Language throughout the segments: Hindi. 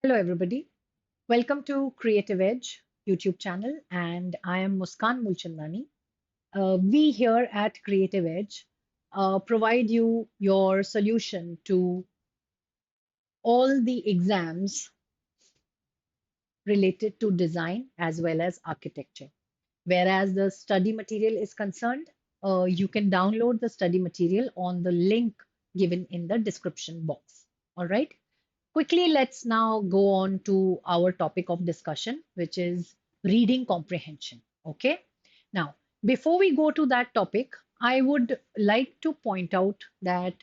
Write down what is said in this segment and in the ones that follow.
Hello, everybody. Welcome to Creative Edge YouTube channel, and I am Muskan Mulchandani. We here at Creative Edge provide you your solution to all the exams related to design as well as architecture. Whereas the study material is concerned, you can download the study material on the link given in the description box. All right. Quickly, let's now go on to our topic of discussion, which is reading comprehension. Okay. Now, before we go to that topic, I would like to point out that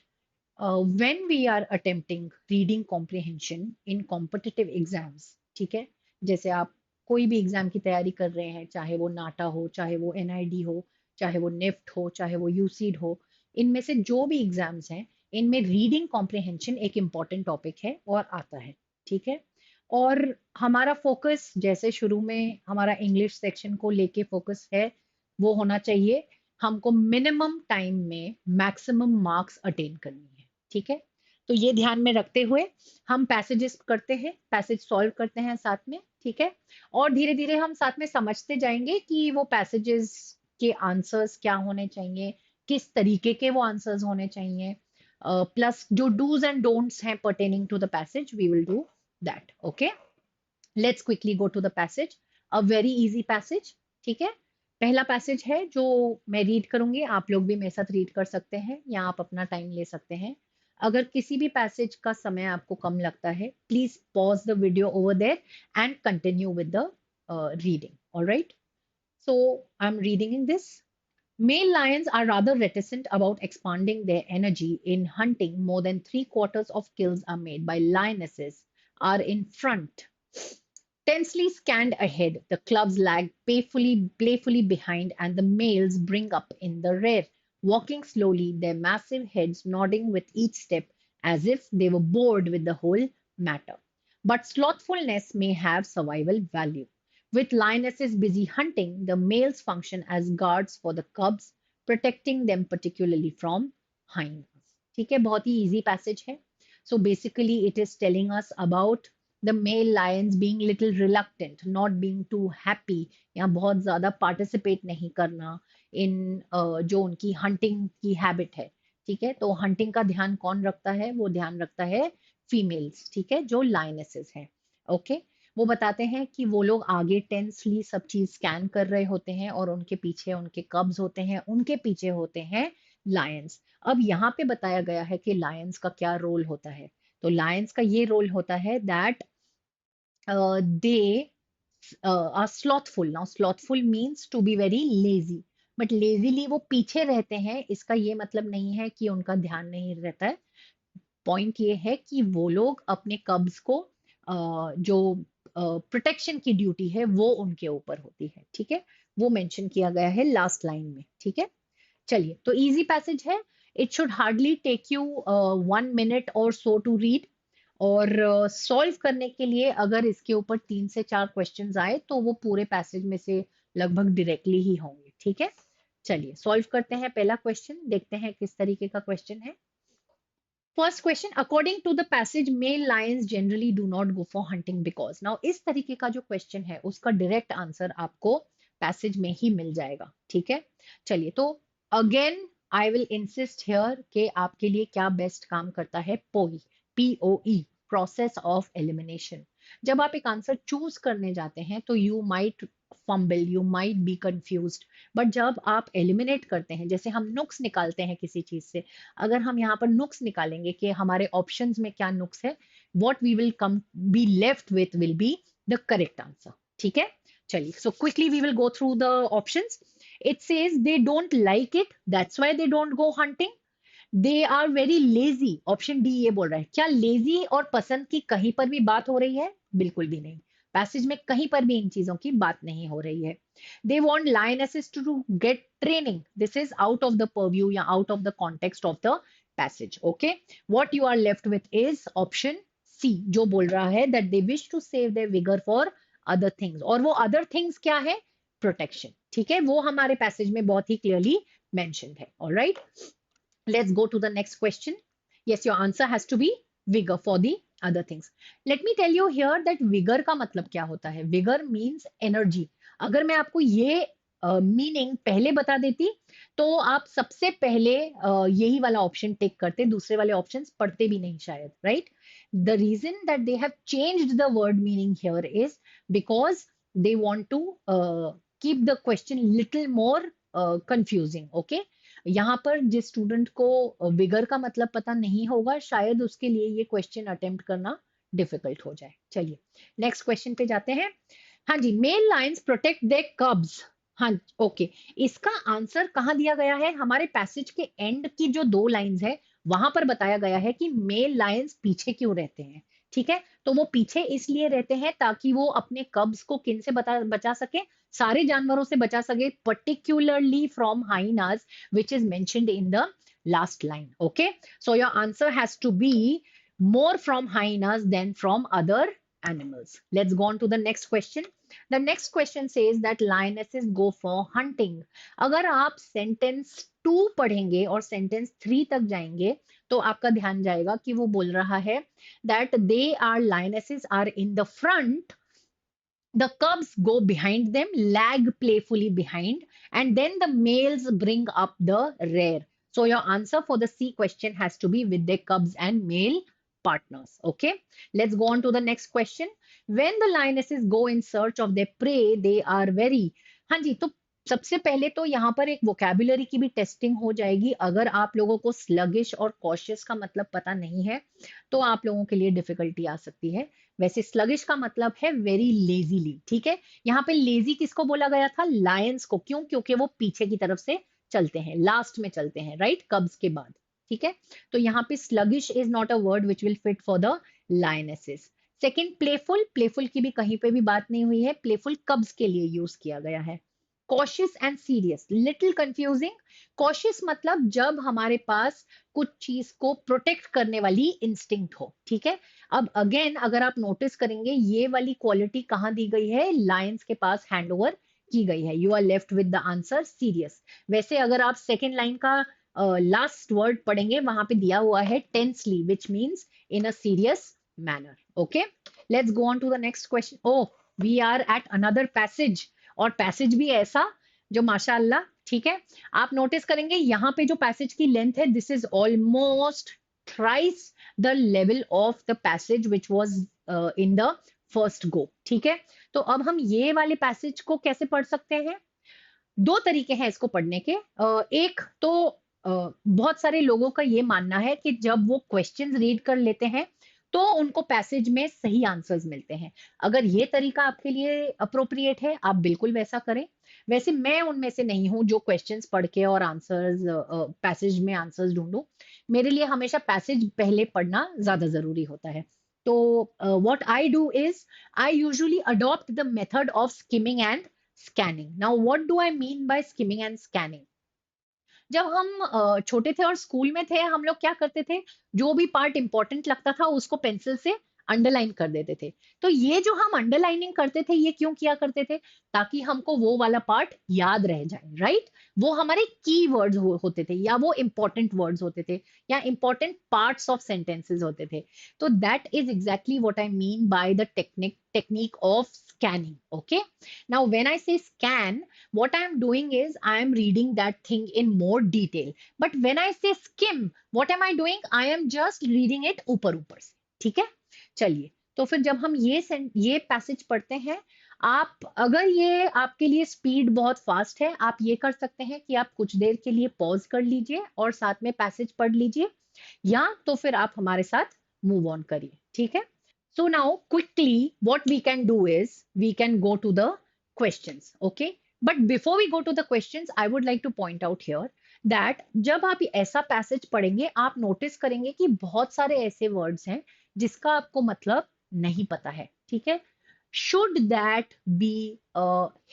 when we are attempting reading comprehension in competitive exams, ठीक है, जैसे आप कोई भी एग्जाम की तैयारी कर रहे हैं, चाहे वो नाटा हो, चाहे वो एनआईडी हो, चाहे वो निफ्ट हो, चाहे वो यूसीड हो, इनमें से जो भी एग्जाम्स हैं, इनमें रीडिंग कॉम्प्रिहेंशन एक इम्पॉर्टेंट टॉपिक है और आता है, ठीक है। और हमारा फोकस जैसे शुरू में हमारा इंग्लिश सेक्शन को लेके फोकस है, वो होना चाहिए हमको मिनिमम टाइम में मैक्सिमम मार्क्स अटेन करनी है, ठीक है। तो ये ध्यान में रखते हुए हम पैसेजेस करते हैं, पैसेज सॉल्व करते हैं साथ में, ठीक है। और धीरे धीरे हम साथ में समझते जाएंगे कि वो पैसेजेस के आंसर्स क्या होने चाहिए, किस तरीके के वो आंसर्स होने चाहिए, प्लस जो डूज एंड डोंट्स हैं pertaining to the passage, we will do that. Okay, let's quickly go to the passage. A very easy passage, ठीक है। पहला पैसेज है जो मैं रीड करूंगी, आप लोग भी मेरे साथ रीड कर सकते हैं या आप अपना टाइम ले सकते हैं। अगर किसी भी पैसेज का समय आपको कम लगता है, please pause the video over there and continue with the reading. All right. So I'm reading in this. Male lions are rather reticent about expanding their energy in hunting. More than 3/4 of kills are made by lionesses are in front. Tensely scanned ahead, the clubs lag playfully behind, and the males bring up in the rear, walking slowly, their massive heads nodding with each step as if they were bored with the whole matter. But slothfulness may have survival value. With lionesses busy hunting, the males function as guards for the cubs, protecting them particularly from hyenas. ठीक है, बहुत ही easy passage है. So basically, it is telling us about the male lions being little reluctant, not being too happy, या बहुत ज्यादा participate नहीं करना in जो उनकी hunting की habit है, ठीक है। तो hunting का ध्यान कौन रखता है? वो ध्यान रखता है फीमेल्स, ठीक है, जो लाइनेसेस हैं। ओके, वो बताते हैं कि वो लोग आगे टेंसली सब चीज स्कैन कर रहे होते हैं और उनके पीछे उनके कब्स होते हैं, उनके पीछे होते हैं लायंस। अब यहाँ पे बताया गया है कि लायंस का क्या रोल होता है। तो लायंस का ये रोल होता है that they are slothful. Now, slothful means to be very lazy. But lazily वो पीछे रहते हैं, इसका ये मतलब नहीं है कि उनका ध्यान नहीं रहता है। पॉइंट ये है कि वो लोग अपने कब्स को जो प्रोटेक्शन की ड्यूटी है वो उनके ऊपर होती है, ठीक है। वो मेंशन किया गया है लास्ट लाइन में, ठीक है। चलिए, तो इजी पैसेज है। It should hardly take you 1 minute और सो टू रीड। और सॉल्व करने के लिए अगर इसके ऊपर 3 से 4 क्वेश्चंस आए तो वो पूरे पैसेज में से लगभग डायरेक्टली ही होंगे, ठीक है। चलिए सॉल्व करते हैं पहला क्वेश्चन, देखते हैं किस तरीके का क्वेश्चन है। First question, according to the passage male lions generally do not go for hunting because. Now इस तरीके का जो क्वेश्चन है उसका डायरेक्ट आंसर आपको पैसेज में ही मिल जाएगा, ठीक है। चलिए, तो again I will insist here कि आपके लिए क्या बेस्ट काम करता है, पोई, POE, प्रोसेस ऑफ एलिमिनेशन। जब आप एक आंसर चूज करने जाते हैं तो you might fumble, you might be confused, but जब आप एलिमिनेट करते हैं, जैसे हम नुक्स निकालते हैं किसी चीज से, अगर हम यहाँ पर नुक्स निकालेंगे कि हमारे ऑप्शंस में क्या नुक्स है, what we will come be left with will be the correct answer, ठीक है। चलिए, so quickly we will go through the options. It says they don't like it, that's why they don't go hunting. They are very lazy, option D ये बोल रहा है। क्या लेजी और पसंद की कहीं पर भी बात हो रही है? बिल्कुल भी नहीं, पैसेज में कहीं पर भी इन चीजों की बात नहीं हो रही है। They want lionesses to get training, this is out of the purview या out of the context of the passage, okay। what you are left with is option C, जो बोल रहा है that they wish to save their vigor for other things, और वो other things क्या है? प्रोटेक्शन, ठीक है। वो हमारे पैसेज में बहुत ही क्लियरली मेंशन्ड है। Alright, let's go to the next question. Yes, your answer has to be vigor for the other things. Let me tell you here that vigor का मतलब क्या होता है. Vigor means energy. अगर मैं आपको ये मीनिंग पहले बता देती तो आप सबसे पहले यही वाला ऑप्शन टेक करते, दूसरे वाले ऑप्शंस पढ़ते भी नहीं शायद, right. The reason that they have changed the word meaning here is because they want to keep the question little more confusing. Okay, यहाँ पर जिस स्टूडेंट को विगर का मतलब पता नहीं होगा शायद उसके लिए ये क्वेश्चन अटेम्प्ट करना डिफिकल्ट हो जाए. चलिए नेक्स्ट क्वेश्चन पे जाते हैं. हाँ जी, मेल लाइन्स प्रोटेक्ट दे कब्स. हाँ ओके, इसका आंसर कहाँ दिया गया है? हमारे पैसेज के एंड की जो 2 लाइंस है वहां पर बताया गया है कि मेल लायंस पीछे क्यों रहते हैं. ठीक है, तो वो पीछे इसलिए रहते हैं ताकि वो अपने कब्स को किन से बचा सके, सारे जानवरों से बचा सके, particularly from hyenas which is mentioned in the last line. Okay, so your answer has to be more from hyenas than from other animals. Let's go on to the next question. The next question says that lionesses go for hunting. अगर आप सेंटेंस 2 पढ़ेंगे और सेंटेंस 3 तक जाएंगे तो आपका ध्यान जाएगा कि वो बोल रहा है that they are lionesses are in the front, the cubs go behind them, lag playfully behind, and then the males bring up the rear. So your answer for the C question has to be with their cubs and male partners. Okay, let's go on to the next question. When the lionesses go in search of their prey, they are very. हाँ जी, तो सबसे पहले तो यहाँ पर एक वोकैबुलरी की भी टेस्टिंग हो जाएगी. अगर आप लोगों को स्लगिश और कॉशियस का मतलब पता नहीं है तो आप लोगों के लिए डिफिकल्टी आ सकती है. वैसे स्लगिश का मतलब है वेरी लेजीली. ठीक है, यहाँ पे लेजी किसको बोला गया था? लायंस को. क्यों? क्योंकि वो पीछे की तरफ से चलते हैं, लास्ट में चलते हैं, राइट, कब्स के बाद. ठीक है, तो यहाँ पे sluggish is not a word which will fit for the lionesses. Second, playful. Playful की भी कहीं पे भी बात नहीं हुई है. प्लेफुल कब्स के लिए यूज किया गया है. Cautious and serious, little confusing. Cautious मतलब जब हमारे पास कुछ चीज को प्रोटेक्ट करने वाली इंस्टिंक्ट हो. ठीक है, अब अगेन अगर आप नोटिस करेंगे ये वाली क्वालिटी कहाँ दी गई है? लायंस के पास हैंड ओवर की गई है. You are left with the answer serious. वैसे अगर आप सेकेंड लाइन का लास्ट वर्ड पढ़ेंगे वहां पे दिया हुआ है tensely which means in a serious manner. Okay, let's go on to the next question. Oh, we are at another passage, और पैसेज भी ऐसा जो माशाअल्लाह. ठीक है, आप नोटिस करेंगे यहाँ पे जो पैसेज की लेंथ है this is almost thrice the level of the passage which was in the first go. ठीक है, तो अब हम ये वाले पैसेज को कैसे पढ़ सकते हैं? 2 तरीके हैं इसको पढ़ने के. एक तो बहुत सारे लोगों का ये मानना है कि जब वो क्वेश्चंस रीड कर लेते हैं तो उनको पैसेज में सही आंसर्स मिलते हैं. अगर ये तरीका आपके लिए अप्रोप्रिएट है आप बिल्कुल वैसा करें. वैसे मैं उनमें से नहीं हूं जो क्वेश्चंस पढ़ के और आंसर्स पैसेज में आंसर्स ढूंढूं. मेरे लिए हमेशा पैसेज पहले पढ़ना ज्यादा जरूरी होता है. तो what I do is I usually adopt the method of skimming and scanning. Now what do I mean by skimming and scanning? जब हम छोटे थे और स्कूल में थे हम लोग क्या करते थे, जो भी पार्ट इंपॉर्टेंट लगता था उसको पेंसिल से अंडरलाइन कर देते थे. तो ये जो हम अंडरलाइनिंग करते थे ये क्यों किया करते थे? ताकि हमको वो वाला पार्ट याद रह जाए, राइट. वो हमारे की वर्ड्स होते थे या वो इंपॉर्टेंट वर्ड्स होते थे या इंपॉर्टेंट पार्ट्स ऑफ सेंटेंसेस होते थे. तो that is exactly what I mean by the technique of scanning. Okay, now when I से scan, what I am doing is I am reading that thing in more detail. But when I say skim, what am I doing? I am just reading it ऊपर ऊपर से. ठीक है, चलिए तो फिर जब हम ये पैसेज पढ़ते हैं, आप अगर ये आपके लिए स्पीड बहुत फास्ट है आप ये कर सकते हैं कि आप कुछ देर के लिए पॉज कर लीजिए और साथ में पैसेज पढ़ लीजिए, या तो फिर आप हमारे साथ मूव ऑन करिए. ठीक है, so now quickly what we can do is we can go to the questions. Okay, but before we go to the questions I would like to point out here that जब आप ऐसा पैसेज पढ़ेंगे आप नोटिस करेंगे कि बहुत सारे ऐसे वर्ड्स हैं जिसका आपको मतलब नहीं पता है. ठीक है, should that be a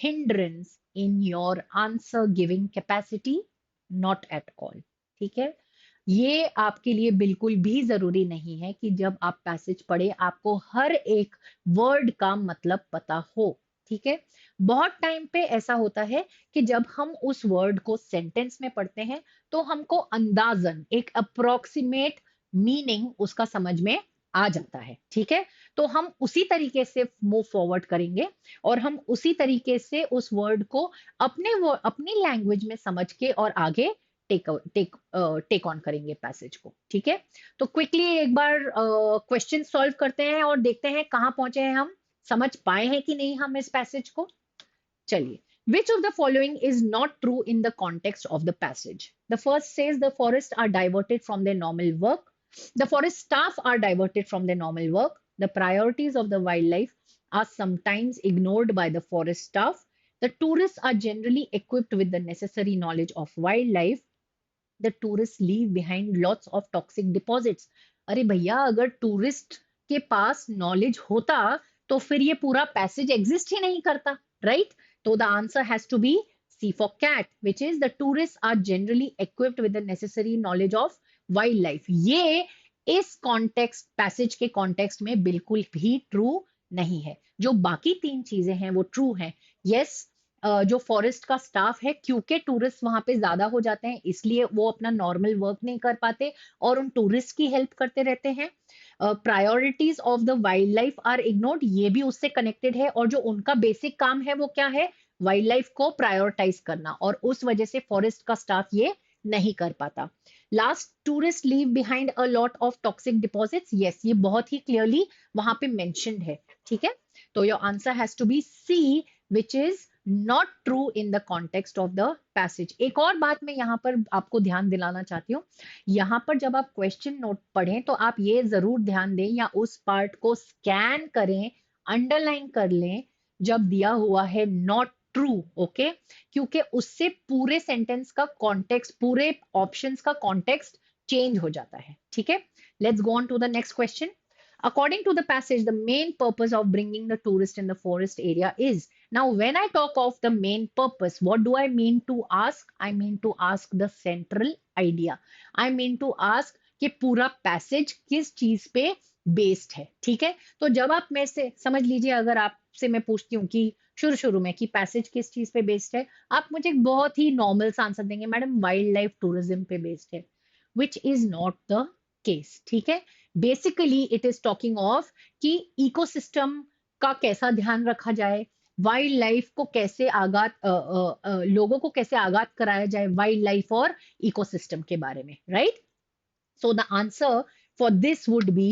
hindrance in your answer giving capacity? Not at all. ठीक है, ये आपके लिए बिल्कुल भी जरूरी नहीं है कि जब आप पैसेज पढ़े आपको हर एक वर्ड का मतलब पता हो. ठीक है, बहुत टाइम पे ऐसा होता है कि जब हम उस वर्ड को सेंटेंस में पढ़ते हैं तो हमको अंदाजन एक अप्रोक्सीमेट मीनिंग उसका समझ में आ जाता है, ठीक है। तो हम उसी तरीके से मूव फॉरवर्ड करेंगे और हम उसी तरीके से उस वर्ड को अपनी लैंग्वेज में समझ के और आगे टेक टेक टेक ऑन करेंगे पैसेज को, ठीक है। तो क्विकली एक बार क्वेश्चन सॉल्व करते हैं और देखते हैं कहाँ पहुंचे हैं हम, समझ पाए हैं कि नहीं हम इस पैसेज को। चलिए, which of the following is not true in the context of the passage? The first says the forests are diverted from their normal work. The forest staff are diverted from their normal work. The priorities of the wildlife are sometimes ignored by the forest staff. The tourists are generally equipped with the necessary knowledge of wildlife. The tourists leave behind lots of toxic deposits. अरे भैया, अगर टूरिस्ट के पास नॉलेज होता तो फिर ये पूरा पैसेज एग्जिस्ट ही नहीं करता, राइट? तो the answer has to be C for cat, which is the tourists are generally equipped with the necessary knowledge of wildlife. ये इस कॉन्टेक्स्ट पैसेज के कॉन्टेक्स्ट में बिल्कुल भी ट्रू नहीं है। जो बाकी तीन चीजें हैं वो ट्रू हैं। यस, जो फॉरेस्ट का स्टाफ है, क्योंकि टूरिस्ट वहां पे ज्यादा हो जाते हैं इसलिए वो अपना नॉर्मल वर्क नहीं कर पाते और उन टूरिस्ट की हेल्प करते रहते हैं। Priorities of the wild life are ignored, ये भी उससे कनेक्टेड है, और जो उनका बेसिक काम है वो क्या है, वाइल्ड लाइफ को प्रायोरिटाइज करना, और उस वजह से फॉरेस्ट का स्टाफ ये नहीं कर पाता। Last, tourist leave behind a lot of toxic deposits, yes, ये बहुत ही क्लियरली वहां पे मेंशन्ड है, ठीक है। तो your answer has to be C, which is not true in the context of the passage. एक और बात मैं यहाँ पर आपको ध्यान दिलाना चाहती हूँ, यहाँ पर जब आप क्वेश्चन नोट पढ़ें तो आप ये जरूर ध्यान दें या उस पार्ट को स्कैन करें, अंडरलाइन कर लें जब दिया हुआ है नॉट ट्रू, ओके, क्योंकि उससे पूरे सेंटेंस का कॉन्टेक्स्ट, पूरे ऑप्शंस का कॉन्टेक्स्ट चेंज हो जाता है, ठीक है। Let's go on to the next question. According to the passage, the main purpose of bringing the tourist in the forest area is. Now, when I talk of the main purpose, what do I mean to ask? I mean to ask the central idea. I mean to ask कि पूरा पैसेज किस चीज पे बेस्ड है, ठीक है। तो जब आप में से समझ लीजिए, अगर आपसे मैं पूछती हूँ कि शुरू शुरू में कि पैसेज किस चीज पे बेस्ड है, आप मुझे एक बहुत ही नॉर्मल सा आंसर देंगे, मैडम वाइल्ड लाइफ टूरिज्म पे बेस्ड है, विच इज नॉट द केस, ठीक है। Basically it is talking of कि इकोसिस्टम का कैसा ध्यान रखा जाए, वाइल्ड लाइफ को कैसे लोगों को कैसे आगात कराया जाए वाइल्ड लाइफ और इकोसिस्टम के बारे में, right. So the answer for this would be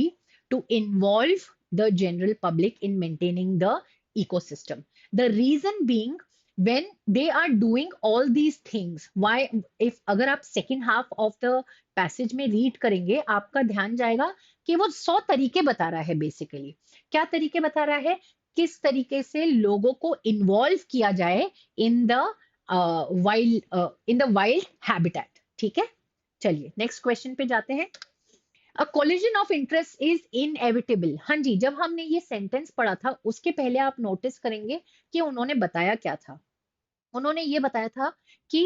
to involve the general public in maintaining the ecosystem. The reason being, when they are doing all these things, why, if अगर आप second half of the passage में read करेंगे, आपका ध्यान जाएगा कि वो 100 तरीके बता रहा है। बेसिकली क्या तरीके बता रहा है, किस तरीके से लोगों को इन्वॉल्व किया जाए इन द वाइल्ड हैबिटेट, ठीक है। चलिए नेक्स्ट क्वेश्चन पे जाते हैं। A collision of interest is inevitable. हाँ जी, जब हमने ये सेंटेंस पढ़ा था उसके पहले आप नोटिस करेंगे कि उन्होंने बताया क्या था। उन्होंने ये बताया था कि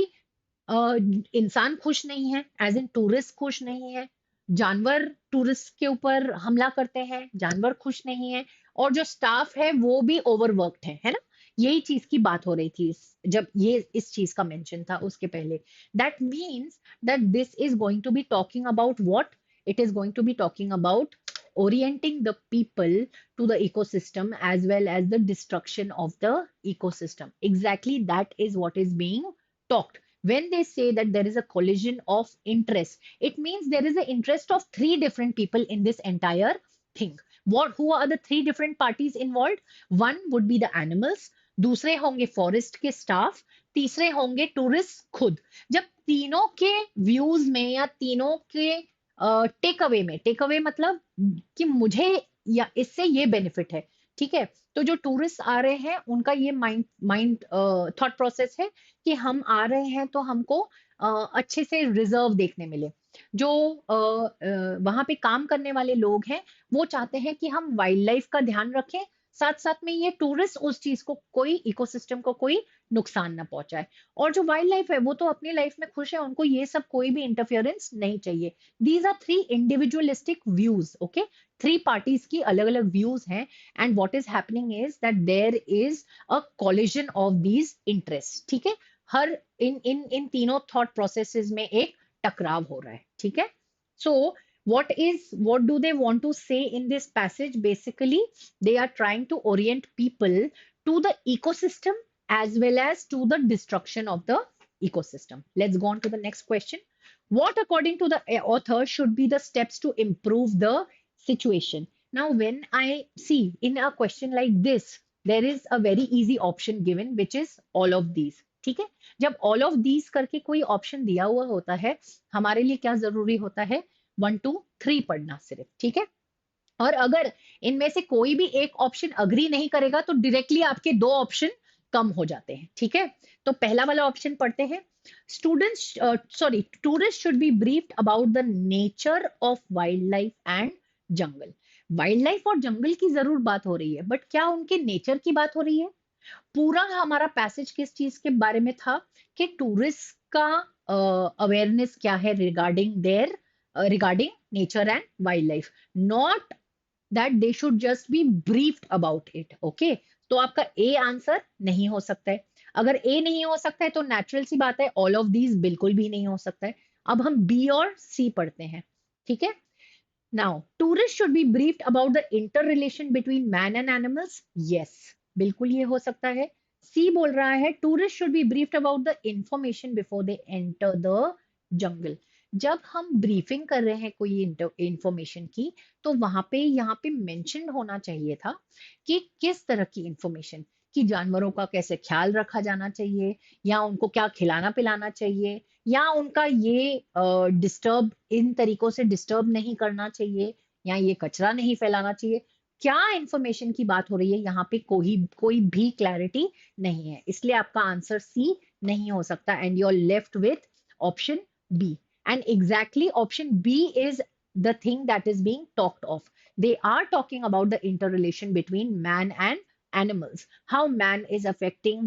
इंसान खुश नहीं है, एज इन टूरिस्ट खुश नहीं है, जानवर टूरिस्ट के ऊपर हमला करते हैं, जानवर खुश नहीं है, और जो स्टाफ है वो भी ओवरवर्क्ड है ना। यही चीज की बात हो रही थी जब ये इस चीज का मेंशन था उसके पहले। That means that this is going to be talking about what, it is going to be talking about orienting the people to the ecosystem as well as the destruction of the ecosystem. Exactly, that is what is being talked. When they say that there is a collision of interest, it means there is an interest of three different people in this entire thing. Who are the three different parties involved? One would be the animals, दूसरे होंगे फॉरेस्ट के स्टाफ, तीसरे होंगे टूरिस्ट खुद। जब तीनों के व्यूज में या तीनों के टेक अवे में, टेक अवे मतलब कि मुझे या इससे ये बेनिफिट है, ठीक है। तो जो टूरिस्ट आ रहे हैं उनका ये माइंड थॉट प्रोसेस है कि हम आ रहे हैं तो हमको अच्छे से रिजर्व देखने मिले। जो वहां पे काम करने वाले लोग हैं वो चाहते हैं कि हम वाइल्ड लाइफ का ध्यान रखें, साथ साथ में ये टूरिस्ट उस चीज को, कोई इकोसिस्टम को कोई नुकसान ना पहुंचाए। और जो वाइल्ड लाइफ है वो तो अपनी लाइफ में खुश है, उनको ये सब कोई भी इंटरफियरेंस नहीं चाहिए। These are three individualistic views, okay? Three parties की अलग अलग views हैं, and what is happening is that there is a collision of these interests, ठीक है। हर इन तीनों thought processes में एक टकराव हो रहा है, ठीक है। So what do they want to say in this passage? Basically, they are trying to orient people to the ecosystem as well as to the destruction of the ecosystem. Let's go on to the next question. What, according to the author, should be the steps to improve the situation? Now, when I see in a question like this, there is a very easy option given, which is all of these. ठीक है, जब all of these करके कोई ऑप्शन दिया हुआ होता है, हमारे लिए क्या जरूरी होता है? 1 2 3 पढ़ना सिर्फ, ठीक है। और अगर इनमें से कोई भी एक ऑप्शन अग्री नहीं करेगा तो डायरेक्टली आपके 2 ऑप्शन कम हो जाते हैं, ठीक है। तो पहला वाला ऑप्शन पढ़ते हैं। Students sorry tourist should be briefed about the nature of wild life and jungle. Wild life और जंगल की जरूर बात हो रही है, बट क्या उनके नेचर की बात हो रही है? पूरा हमारा पैसेज किस चीज के बारे में था कि टूरिस्ट का अवेयरनेस क्या है regarding their regarding nature and wild life, not that they should just be briefed about it. Okay, तो आपका ए आंसर नहीं हो सकता है। अगर ए नहीं हो सकता है तो नेचुरल सी बात है ऑल ऑफ दीज बिल्कुल भी नहीं हो सकता है। अब हम बी और सी पढ़ते हैं, ठीक है। Now tourist should be briefed about the inter relation between man and animals. Yes, बिल्कुल ये हो सकता है। सी बोल रहा है tourist should be briefed about the information before they enter the jungle. जब हम ब्रीफिंग कर रहे हैं कोई इंफॉर्मेशन की, तो वहां पे यहाँ पे मेंशन होना चाहिए था कि किस तरह की इंफॉर्मेशन, कि जानवरों का कैसे ख्याल रखा जाना चाहिए, या उनको क्या खिलाना पिलाना चाहिए, या उनका ये डिस्टर्ब इन तरीकों से डिस्टर्ब नहीं करना चाहिए, या ये कचरा नहीं फैलाना चाहिए। क्या इंफॉर्मेशन की बात हो रही है यहाँ पे? कोई कोई भी क्लैरिटी नहीं है, इसलिए आपका आंसर सी नहीं हो सकता and you are left with option B. And exactly option B is the thing that is being talked of. They are talking about the interrelation between man and animals, how man is affecting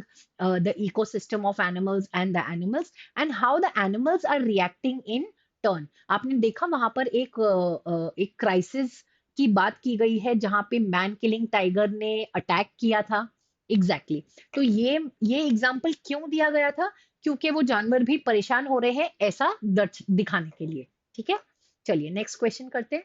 the ecosystem of animals and the animals, and how the animals are reacting in turn. आपने देखा वहां पर एक क्राइसिस की बात की गई है जहां पे मैन किलिंग टाइगर ने अटैक किया था। Exactly exactly. तो ये एग्जाम्पल क्यों दिया गया था? क्योंकि वो जानवर भी परेशान हो रहे हैं ऐसा दिखाने के लिए, ठीक है। चलिए नेक्स्ट क्वेश्चन करते हैं।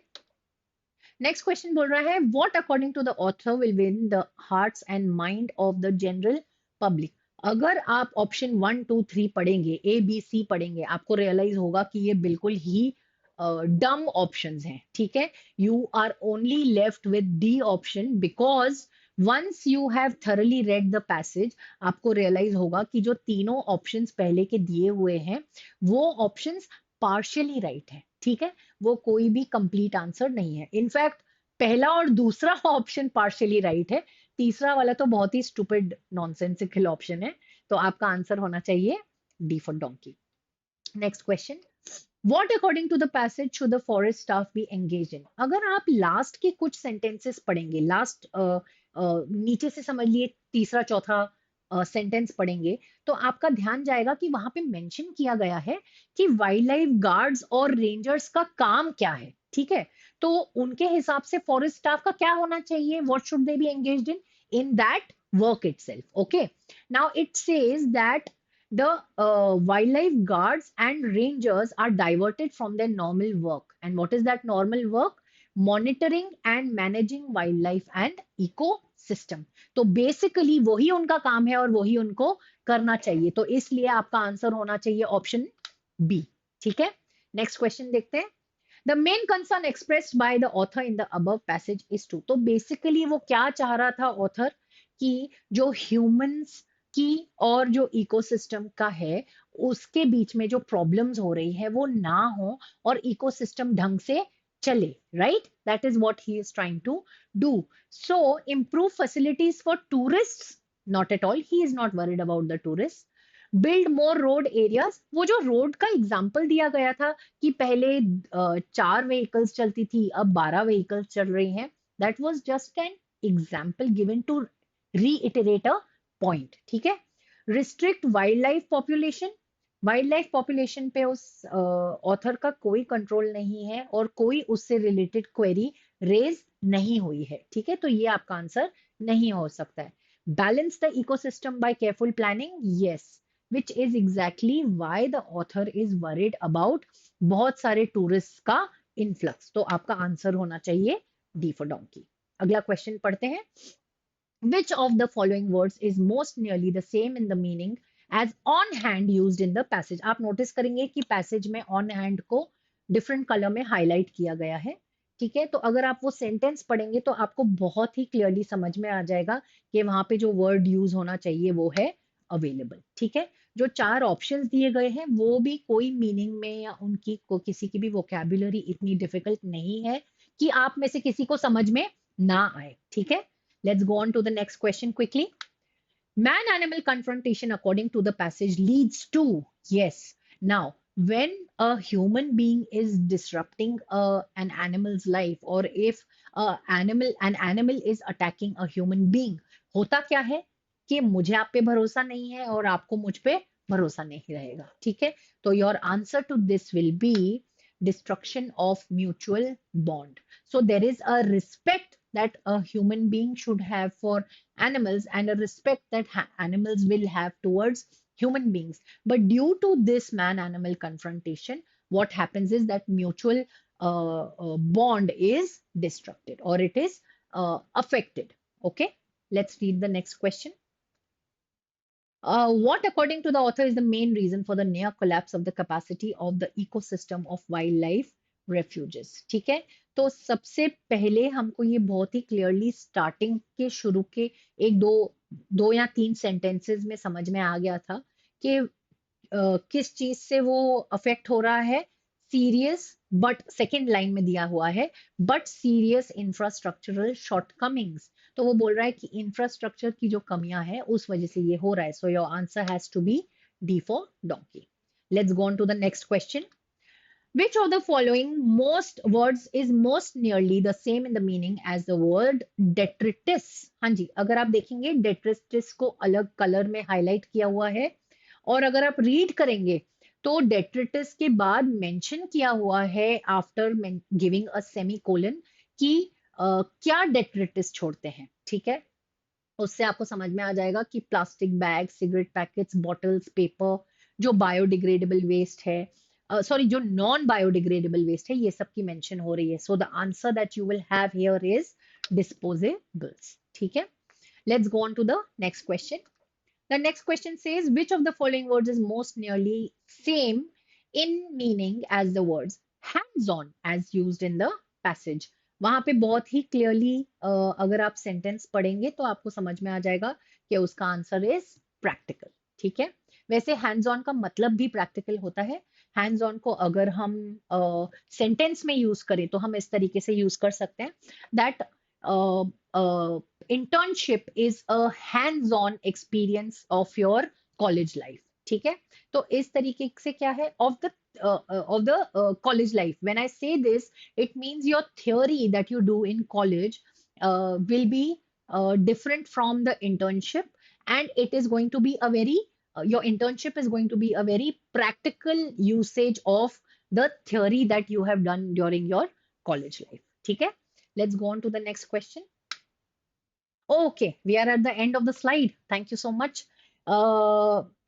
नेक्स्ट क्वेश्चन बोल रहा है what according to the author will win the hearts and mind of the general public. अगर आप ऑप्शन 1 2 3 पढ़ेंगे, ए बी सी पढ़ेंगे, आपको रियलाइज होगा कि ये बिल्कुल ही डम ऑप्शंस हैं, ठीक है। You are only left with D option because once you have thoroughly read the passage, आपको रियलाइज होगा कि जो तीनों ऑप्शंस पहले के दिए हुए हैं वो ऑप्शंस पार्शियली राइट है, ठीक है। वो कोई भी कंप्लीट आंसर नहीं है। इनफैक्ट पहला और दूसरा ऑप्शन पार्शियली राइट है, तीसरा वाला तो बहुत ही स्टूपिड नॉनसेंसिकल ऑप्शन है। तो आपका आंसर होना चाहिए D for donkey. Next question, What according to the passage should the forest staff be engaged in? अगर आप लास्ट के कुछ सेंटेंसेस पढ़ेंगे, लास्ट नीचे से समझ लिए तीसरा चौथा सेंटेंस पढ़ेंगे, तो आपका ध्यान जाएगा कि वहां पे मेंशन किया गया है कि वाइल्ड लाइफ गार्ड्स और रेंजर्स का काम क्या है, ठीक है। तो उनके हिसाब से फॉरेस्ट स्टाफ का क्या होना चाहिए? What should they B engaged in that work itself. Okay, now it says that the wildlife guards and rangers are diverted from their normal work. And what is that normal work? Monitoring and managing wildlife and ecosystem. तो बेसिकली वही उनका काम है और वही उनको करना चाहिए, तो इसलिए आपका आंसर होना चाहिए ऑप्शन बी, ठीक है। नेक्स्ट क्वेश्चन देखते हैं। The main concern expressed by the author in the above passage is to, तो बेसिकली वो क्या चाह रहा था ऑथर, कि जो ह्यूमंस की और जो इकोसिस्टम का है उसके बीच में जो प्रॉब्लम्स हो रही है वो ना हो और इकोसिस्टम ढंग से चले, right? That is what he is trying to do. So improve facilities for tourist, not at all, he is not worried about the tourist. Build more road areas, वो जो रोड का एग्जाम्पल दिया गया था कि पहले 4 व्हीकल्स चलती थी अब 12 व्हीकल्स चल रही हैं, that was just an example given to reiterate a point, ठीक है। Restrict wild life population, wild life population पे उस ऑथर का कोई कंट्रोल नहीं है और कोई उससे रिलेटेड क्वेरी रेज नहीं हुई है, ठीक है। तो ये आपका आंसर नहीं हो सकता है। Balance the ecosystem by careful planning, yes, which is exactly why the author is worried about बहुत सारे टूरिस्ट का इनफ्लक्स। तो आपका आंसर होना चाहिए डी फॉर डोंकी। अगला क्वेश्चन पढ़ते हैं। Which of the following words is most nearly the same in the meaning as on hand used in the passage? आप नोटिस करेंगे कि पैसेज में on hand को डिफरेंट कलर में हाईलाइट किया गया है। ठीक है, तो अगर आप वो सेंटेंस पढ़ेंगे तो आपको बहुत ही क्लियरली समझ में आ जाएगा कि वहां पे जो वर्ड यूज होना चाहिए वो है अवेलेबल। ठीक है, जो चार ऑप्शंस दिए गए हैं वो भी कोई मीनिंग में या उनकी को किसी की भी वोकैबुलरी इतनी डिफिकल्ट नहीं है कि आप में से किसी को समझ में ना आए। ठीक है, let's go on to the next question quickly. Man animal confrontation, according to the passage, leads to, yes. Now, when a human being is disrupting an animal's life, or if an animal is attacking a human being, होता क्या है कि मुझे आप पे भरोसा नहीं है और आपको मुझ पे भरोसा नहीं रहेगा। ठीक है, तो your answer to this will be destruction of mutual bond. So there is a respect that a human being should have for animals and a respect that animals will have towards human beings. But due to this man animal confrontation, what happens is that mutual bond is destructed or it is affected. Okay, let's read the next question. What, according to the author, is the main reason for the near collapse of the capacity of the ecosystem of wildlife refuges? ठीक है, तो सबसे पहले हमको ये बहुत ही क्लियरली स्टार्टिंग के शुरू के एक दो या तीन सेंटेंसेस में समझ में आ गया था कि किस चीज से वो अफेक्ट हो रहा है। सीरियस, बट सेकेंड लाइन में दिया हुआ है बट सीरियस इंफ्रास्ट्रक्चरल शॉर्टकमिंग्स। तो वो बोल रहा है कि इंफ्रास्ट्रक्चर की जो कमियां हैं उस वजह से ये हो रहा है। So your answer has to be D for donkey. Let's go on to the next question. Which of the following most words is most nearly the same in the meaning as the word detritus? हाँ जी, अगर आप देखेंगे detritus को अलग कलर में हाईलाइट किया हुआ है और अगर आप रीड करेंगे तो detritus के बाद मेंशन किया हुआ है आफ्टर गिविंग अ सेमीकोलन कि क्या detritus छोड़ते हैं। ठीक है, उससे आपको समझ में आ जाएगा कि plastic bag, cigarette packets, bottles, paper, जो बायोडिग्रेडेबल वेस्ट है, सॉरी जो नॉन बायोडिग्रेडेबल वेस्ट है, ये सब की मेंशन हो रही है। So the answer that you will have here is disposables. ठीक है, let's go on to the next question. The next question says, which of the following words is most nearly same in meaning as the words hands-on as used in the passage? वहां पे बहुत ही क्लियरली अगर आप सेंटेंस पढ़ेंगे तो आपको समझ में आ जाएगा कि उसका आंसर इज प्रैक्टिकल। ठीक है, वैसे हैंड्स ऑन का मतलब भी प्रैक्टिकल होता है। हैंड्स ऑन को अगर हम सेंटेंस में यूज करें तो हम इस तरीके से यूज कर सकते हैं that internship is a hands-on experience of your college life। ठीक है, तो इस तरीके से क्या है of the college life, when I say this it means your theory that you do in college will be different from the internship, and it is going to be a very your internship is going to be a very practical usage of the theory that you have done during your college life। ठीक है, let's go on to the next question. Okay, we are at the end of the slide. Thank you so much.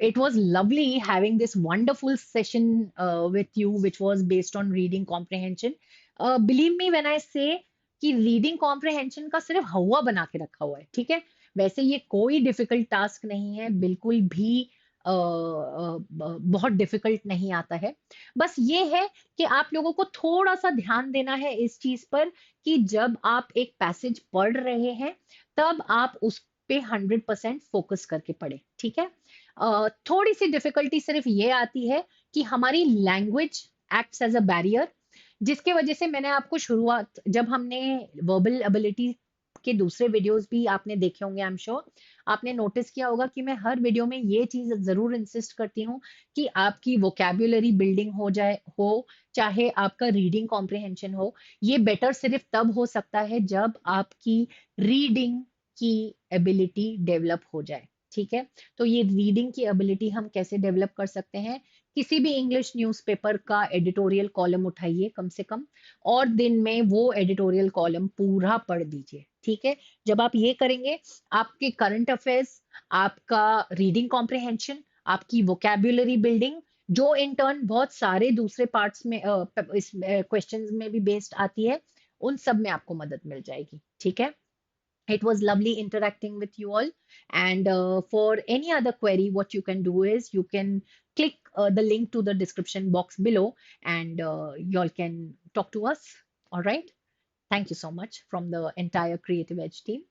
It was lovely having this wonderful session with you, which was based on reading comprehension. Believe me when I say कि रीडिंग कॉम्प्रिहेंशन का सिर्फ हवा बना के रखा हुआ है। ठीक है, वैसे ये कोई डिफिकल्ट टास्क नहीं है, बिल्कुल भी बहुत डिफिकल्ट नहीं आता है। बस ये है कि आप लोगों को थोड़ा सा ध्यान देना है इस चीज पर कि जब आप एक पैसेज पढ़ रहे हैं तब आप उस पे 100% फोकस करके पढ़े। ठीक है, थोड़ी सी डिफिकल्टी सिर्फ ये आती है कि हमारी language acts as a barrier, जिसके वजह से मैंने आपको शुरुआत जब हमने वर्बल एबिलिटी के दूसरे वीडियोस भी आपने देखे होंगे, आई एम श्योर आपने नोटिस किया होगा कि मैं हर वीडियो में ये चीज जरूर इंसिस्ट करती हूँ कि आपकी वोकैबुलरी बिल्डिंग हो चाहे आपका रीडिंग कॉम्प्रिहेंशन हो। ये बेटर सिर्फ तब हो सकता है जब आपकी रीडिंग की एबिलिटी डेवलप हो जाए। ठीक है, तो ये रीडिंग की एबिलिटी हम कैसे डेवलप कर सकते हैं? किसी भी इंग्लिश न्यूज़पेपर का एडिटोरियल कॉलम उठाइए कम से कम, और दिन में वो एडिटोरियल कॉलम पूरा पढ़ दीजिए। ठीक है, जब आप ये करेंगे आपके करंट अफेयर्स, आपका रीडिंग कॉम्प्रिहेंशन, आपकी वोकैबुलरी बिल्डिंग जो इन टर्न बहुत सारे दूसरे पार्ट्स में इस क्वेश्चंस में भी बेस्ड आती है, उन सब में आपको मदद मिल जाएगी, ठीक है। It was lovely interacting with you all. And for any other query, what you can do is you can click the link to the description box below, and you all can talk to us. All right. Thank you so much from the entire Creative Edge team.